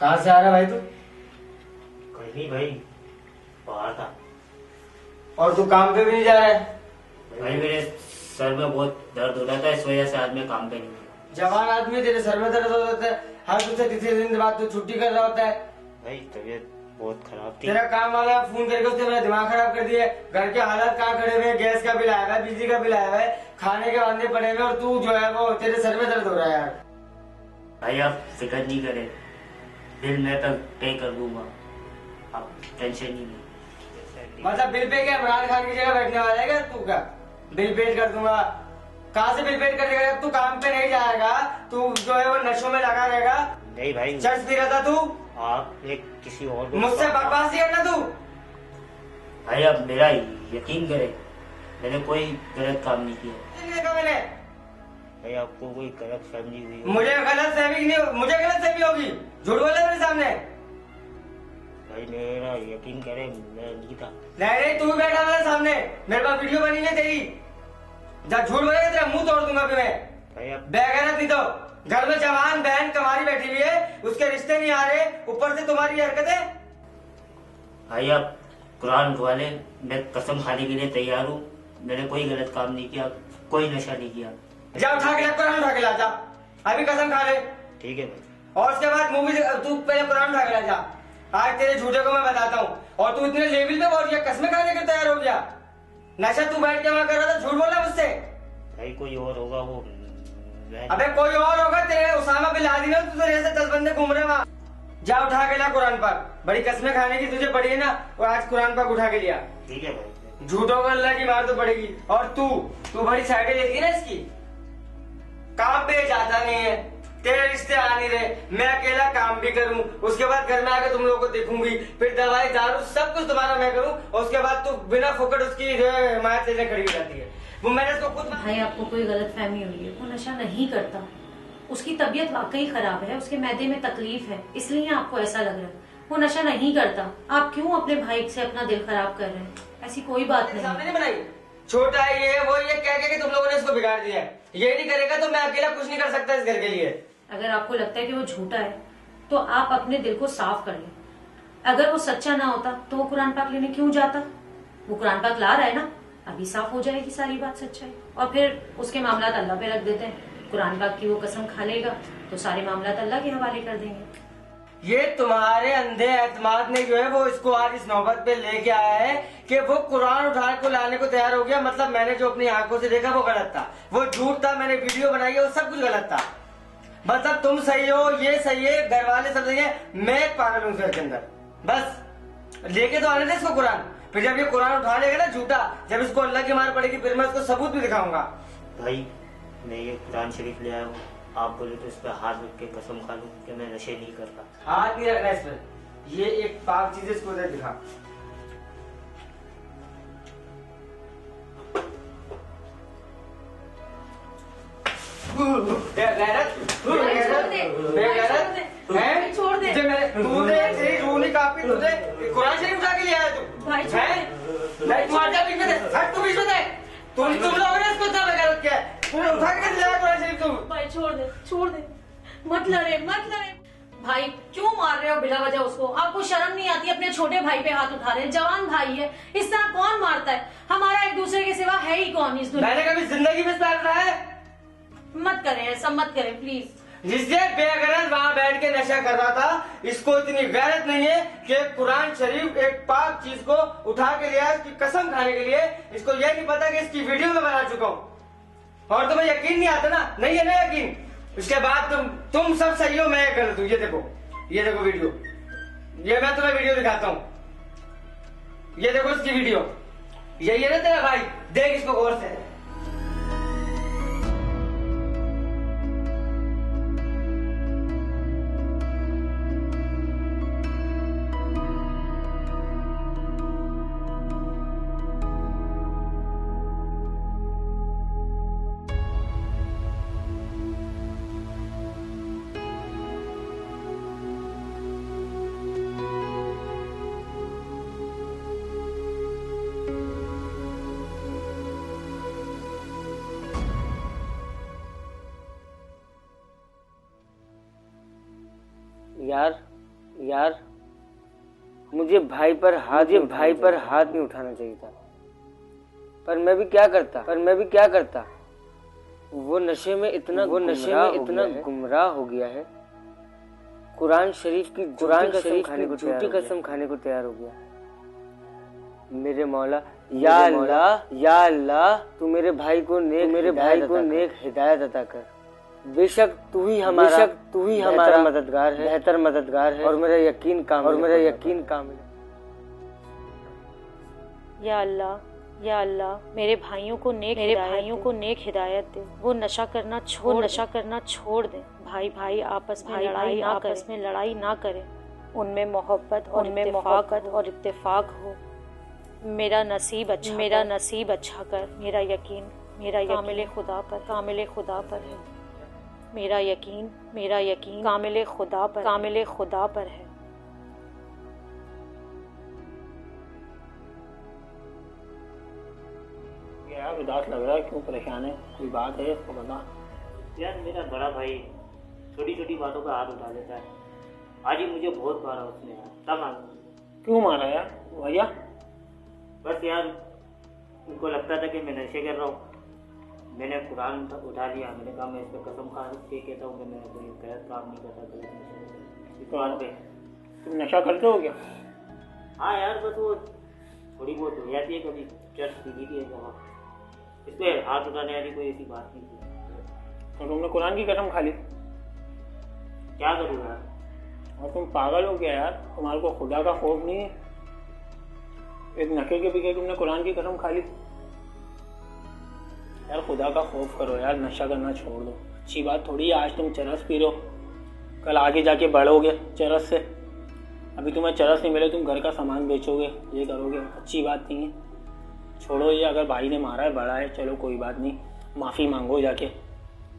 कहाँ से आ रहा भाई तू? कहीं नहीं भाई, बाहर था। और तू काम पे भी नहीं जा रहा है? भाई मेरे सर में बहुत दर्द हो रहा था, इस वजह से आज मैं काम पे नहीं गया। जवान आदमी, तेरे सर में दर्द हो जाता है, हर दूसरे तीसरे दिन बाद तू छुट्टी कर रहा होता है। भाई तबीयत बहुत खराब थी। तेरा काम वाला फोन करके उसने मेरा दिमाग खराब कर दिया। घर के हालात कहाँ खड़े हुए, गैस का बिल आया हुआ है, बिजली का बिल आया हुआ है, खाने के वांदे पड़े हुए, और तू जो है वो तेरे सर में दर्द हो रहा है यार। भाई आप फिक्र नहीं करें, बिल मैं तक पे कर दूंगा, आप टेंशन नहीं लें। मतलब बिल पे क्या इमरान खान की जगह बैठने वाला है क्या तू? का बिल पेड कर दूंगा? कहाँ से बिल पेड कर देगा? तू काम पे नहीं जाएगा, तू जो है वो नशों में लगा रहेगा। नहीं भाई, चर्च पी रहा था तू? आप एक किसी और को मुझसे बकवास नहीं करना तू। भाई आप मेरा यकीन करें, मैंने कोई गलत काम नहीं किया। नहीं देखा मैंने। भाई आपको कोई गलत फहमी हुई हो? मुझे गलत फहमी नहीं, मुझे गलत फहमी होगी? झूठ बोला मेरे सामने? भाई मेरा यकीन करें, मैं नहीं था। नहीं तू भी बैठा मेरे सामने, मेरे पास वीडियो बनी है तेरी। जब झूठ बोलेगा तेरा मुंह तोड़ दूंगा फिर मैं। भाई आप बेगैरत नहीं तो। घर में जवान बहन कमारी बैठी हुई है, उसके रिश्ते नहीं आ रहे, ऊपर से तुम्हारी हरकतें। भाई आप कुरान उठवा ले, मैं कसम खाने के लिए तैयार हूँ। मैंने कोई गलत काम नहीं किया, कोई नशा नहीं किया। जा उठा के ला, कुरान उठा के ला जा, अभी कसम खा ले। ठीक है भाई। और उसके बाद मूवी तू पहले कुरान उठा के ला जा। आज तेरे झूठे को मैं बताता हूँ। और तू इतने लेवल पे पहुंच गया, कसमें खाने के तैयार हो गया। नशा तू बैठ के वहां कर रहा था, झूठ बोल रहा मुझसे। भाई कोई और होगा वो अबे कोई और होगा, तेरे उसामा बिन लादेन है, तू तो ऐसे 10 बंदे घूम रहे वहां। जा उठा के ला कुरान पाक, बड़ी कसमें खाने की तुझे पड़ी है ना, और आज कुरान पाक उठा के लिया। ठीक है भाई। झूठों को अल्लाह की मार तो पड़ेगी। और तू बड़ी साइडें लेती है ना इसकी। काम पे जाता नहीं है, तेरे रिश्ते आ नहीं रहे, मैं अकेला काम भी करूं, उसके बाद घर में आकर तुम लोगों को देखूंगी, फिर दवाई दारू सब कुछ तुम्हारा मैं करूं, और उसके बाद तू बिना फुकट उसकी जो है हिमायत लेने खड़ी हो जाती है। वो मैंने उसको खुद। भाई आपको कोई गलत फहमी हुई है, वो नशा नहीं करता। उसकी तबीयत वाकई खराब है, उसके मैदे में तकलीफ है, इसलिए आपको ऐसा लग रहा है। वो नशा नहीं करता। आप क्यों अपने भाई से अपना दिल खराब कर रहे हैं? ऐसी कोई बात नहीं। सामने नहीं बनाई, छोटा है ये वो, ये कह के तुम लोगों ने इसको बिगाड़ दिया है। ये नहीं करेगा तो मैं अकेला कुछ नहीं कर सकता इस घर के लिए। अगर आपको लगता है कि वो झूठा है तो आप अपने दिल को साफ कर लें। अगर वो सच्चा ना होता तो वो कुरान पाक लेने क्यों जाता? वो कुरान पाक ला रहा है ना, अभी साफ हो जाएगी सारी बात सच्चाई, और फिर उसके मामला अल्लाह पे रख देते हैं। कुरान पाक की वो कसम खा लेगा तो सारे मामला अल्लाह के हवाले कर देंगे। ये तुम्हारे अंधे एतमाद ने जो है वो इसको आज इस नौबत पे लेके आया है कि वो कुरान उठा को लाने को तैयार हो गया। मतलब मैंने जो अपनी आंखों से देखा वो गलत था, वो झूठ था, मैंने वीडियो बनाई है वो सब कुछ गलत था। मतलब तुम सही हो, ये सही है, घर वाले सब सही है, मैं एक पागल हूँ घर के अंदर। बस लेके तो आने थे इसको कुरान, फिर जब ये कुरान उठा लेगा ना झूठा, जब इसको अल्लाह की मार पड़ेगी फिर मैं उसको सबूत भी दिखाऊंगा। भाई मैं ये कुरान शरीफ ले आया हूँ, आप बोले तो इस पर हाथ रख के कसम खा लूं कि मैं नशे नहीं करता। हाथ नहीं रखना इस पर, ये एक पाक चीज है, इसको उधर दिखा। छोड़ दे। तूने तेरी रूह नहीं काफी, तुझे कुरान शरीफ उठा के ले आया तू। भाई छोड़ दे। नहीं तू आजा बीच में दे, हट तू बीच में दे। तुम लोगों ने इसको इतना गलत किया है, तूने उठा के ले आया कुरान शरीफ तुम। भाई छोड़ दे, छोड़ दे, मत लड़े, मत लड़े। भाई क्यों मार रहे हो बिला वजह उसको? आपको शर्म नहीं आती? अपने छोटे भाई पे हाथ उठा रहे हैं, जवान भाई है, इस तरह कौन मारता है? हमारा एक दूसरे के सिवा है ही कौन इस दुनिया? मैंने कभी जिंदगी में प्यार रहा है? मत करें ऐसा, मत करें प्लीज। जिससे बेगरज वहाँ बैठ के नशा कर रहा था, इसको इतनी गैरत नहीं है कि कुरान शरीफ एक पाक चीज को उठा के लिया इसकी कसम खाने के लिए। इसको ये नहीं पता कि इसकी वीडियो में बना चुका हूँ, और तुम्हें यकीन नहीं आता ना, नहीं है ना यकीन। उसके बाद तुम सब सही हो, मैं गलत हूँ। ये देखो वीडियो, ये मैं तुम्हें वीडियो दिखाता हूँ, ये देखो इसकी वीडियो। यही है ना तेरा भाई, देख इसको गौर से। यार यार मुझे भाई पर हाथ नहीं उठाना चाहिए था, पर मैं भी क्या करता। वो नशे में इतना गुमराह हो गया है, कुरान शरीफ की झूठी कसम खाने को तैयार हो गया। मेरे मौला, या अल्लाह तू मेरे भाई को नेक हिदायत अता कर। बेशक तू ही हमारा बेहतर मददगार है और मेरा यकीन कामिल है। या अल्लाह मेरे भाइयों को नेक हिदायत दे। वो नशा करना छोड़ दे। भाई आपस में लड़ाई ना करें। उनमें मोहब्बत और इत्तेफाक हो। मेरा नसीब अच्छा कर। मेरा यकीन कामिल खुदा पर है। मेरा यकीन कामिल खुदा पर है। यार उदास लग रहा है, क्यों परेशान है? कोई बात है इसको बता। यार मेरा बड़ा भाई छोटी छोटी बातों पर हाथ उठा लेता है। आज ही मुझे बहुत मारा उसने यार, तब क्यों मारा यार भैया? बस यार उनको लगता था कि मैं नशे कर रहा हूँ। मैंने कुरान उठा लिया। मैंने कहा मैं इस पर कसम खा के कहता हूँ कि मैं कोई गलत काम नहीं करता, गलत नशा कुरान पे। तुम नशा करते हो क्या? हाँ यार, बस वो थोड़ी बहुत हो जाती है कभी, चर्च पी थी इस पर हाथ उठाने वाली कोई ऐसी बात नहीं थी। तो तुमने कुरान की कसम खा ली? क्या करूँ यार? और तुम पागल हो गया यार, तुम्हारे को खुदा का खौफ नहीं है? एक नशे के पीछे तुमने कुरान की कसम खा ली। यार खुदा का खौफ करो यार, नशा करना छोड़ दो। अच्छी बात थोड़ी है आज तुम चरस पी रहे हो, कल आगे जाके बढ़ोगे चरस से। अभी तुम्हें चरस नहीं मिले, तुम घर का सामान बेचोगे, ये करोगे, अच्छी बात नहीं है। छोड़ो ये। अगर भाई ने मारा है, बड़ा है, चलो कोई बात नहीं, माफ़ी मांगो जाके,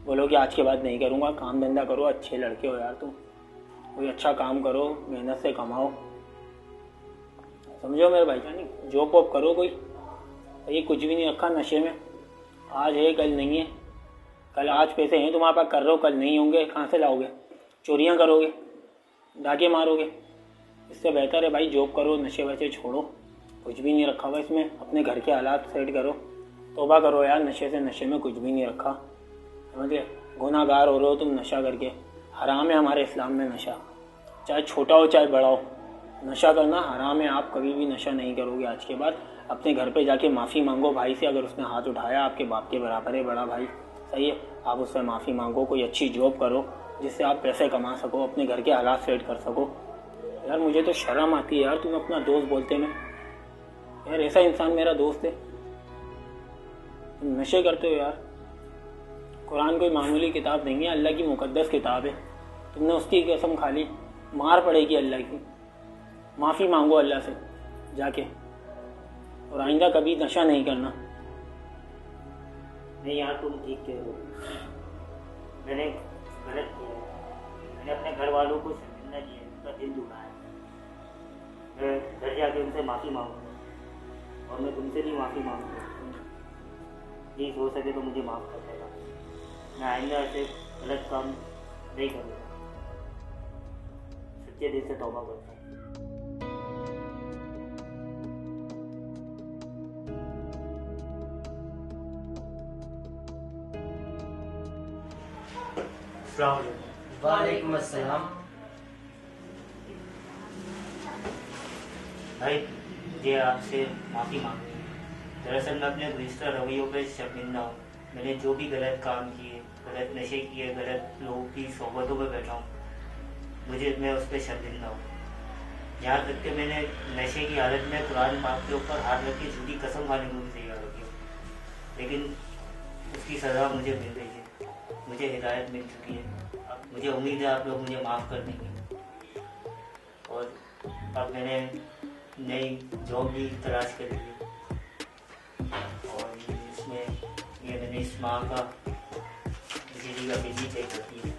बोलो कि आज के बाद नहीं करूँगा। काम धंधा करो, अच्छे लड़के हो यार तुम, कोई अच्छा काम करो, मेहनत से कमाओ, समझो मेरे भाई जानी। जॉब वॉब करो कोई। ये कुछ भी नहीं रखा नशे में, आज है कल नहीं है। कल आज पैसे हैं तुम्हारे पास, कर रहे हो, कल नहीं होंगे, कहाँ से लाओगे? चोरियाँ करोगे, डाके मारोगे। इससे बेहतर है भाई जॉब करो, नशे वशे छोड़ो, कुछ भी नहीं रखा हुआ इसमें। अपने घर के हालात सेट करो, तौबा करो यार। नशे में कुछ भी नहीं रखा, समझ गए? गुनाहगार हो रहे हो तुम नशा करके। हराम है हमारे इस्लाम में नशा, चाहे छोटा हो चाहे बड़ा हो, नशा करना हराम है। आप कभी भी नशा नहीं करोगे आज के बाद। अपने घर पे जाके माफ़ी मांगो भाई से, अगर उसने हाथ उठाया, आपके बाप के बराबर है बड़ा भाई, सही है, आप उससे माफ़ी मांगो। कोई अच्छी जॉब करो जिससे आप पैसे कमा सको, अपने घर के हालात सेट कर सको। यार मुझे तो शर्म आती है यार, तुम अपना दोस्त बोलते में। यार ऐसा इंसान मेरा दोस्त है? तुम नशे करते हो यार। कुरान कोई मामूली किताब नहीं है, अल्लाह की मुकद्दस किताब है। तुमने उसकी कसम खा ली, मार पड़ेगी अल्लाह की। माफ़ी मांगो अल्लाह से जाके, और आइंदा कभी नशा नहीं करना। नहीं यार तुम ठीक कह रहे हो, मैंने गलत किया। मैंने अपने घर वालों को शर्मिंदा किया, उनका दिल दुखाया। मैं घर जाके उनसे माफ़ी मांगूंगा, और मैं तुमसे भी माफ़ी मांगूंगा। प्लीज़ हो सके तो मुझे माफ़ कर देना। मैं आइंदा ऐसे गलत काम नहीं करूँगा। सच्चे दिल से तौबा करता हूँ। वालेकुम अस्सलाम। भाई मुझे आपसे माफ़ी मांगनी है। दरअसल मैं अपने गुज़िश्ता रवैयों पर शर्मिंदा हूँ। मैंने जो भी गलत काम किए, गलत नशे किए, गलत लोगों की सोहबतों पर बैठा हूँ, मैं उस पर शर्मिंदा हूँ। यहाँ तक कि मैंने नशे की हालत में कुरान पाक के ऊपर हाथ रख के झूठी कसम खाने को भी तैयार हो गया, लेकिन उसकी सज़ा मुझे मिल गई है। मुझे हिदायत मिल चुकी है। मुझे उम्मीद है आप लोग मुझे माफ़ कर देंगे। और अब मैंने नई जॉब भी तलाश कर ली है, और इसमें ये मैंने इस माह का बिजली का बिल भी पे कर दी है।